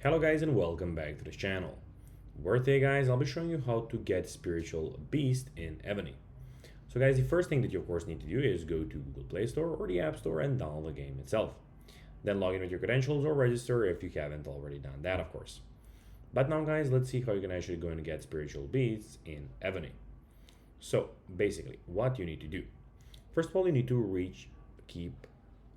Hello guys and welcome back to this channel. Where today guys I'll be showing you how to get spiritual beast in Evony. So guys, the first thing that you of course need to do is go to Google Play Store or the App Store and download the game itself. Then log in with your credentials or register if you haven't already done that of course. But now guys, let's see how you can actually go and get spiritual beasts in Evony. So basically what you need to do. First of all, you need to reach keep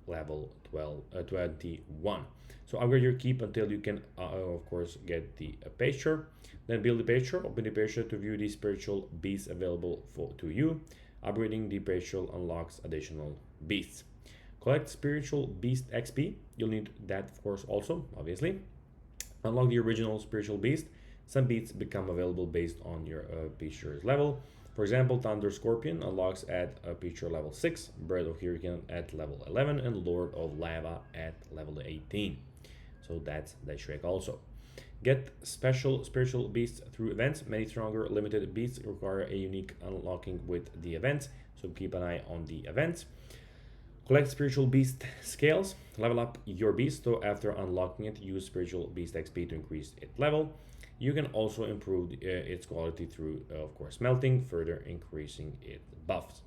level 21. So upgrade your keep until you can of course get the pasture. Then build the pasture, open the pasture to view the spiritual beasts available to you. Upgrading the pasture unlocks additional beasts. Collect spiritual beast XP. You'll need that of course also, obviously. Unlock the original spiritual beast. Some beasts become available based on your picture's level. For example, Thunder Scorpion unlocks at picture level 6, Breath of Hurricane at level 11, and Lord of Lava at level 18. So that's the trick also. Get special spiritual beasts through events. Many stronger limited beasts require a unique unlocking with the events, so keep an eye on the events. Collect spiritual beast scales. Level up your beast, so after unlocking it, use spiritual beast XP to increase its level. You can also improve its quality through, of course, melting, further increasing its buffs.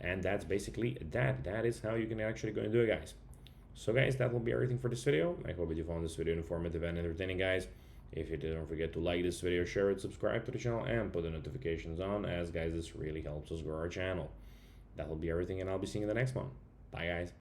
And that's basically that. That is how you can actually go and do it, guys. So, guys, that will be everything for this video. I hope that you found this video informative and entertaining, guys. If you did, don't forget to like this video, share it, subscribe to the channel, and put the notifications on, as, guys, this really helps us grow our channel. That will be everything, and I'll be seeing you in the next one. Bye, guys.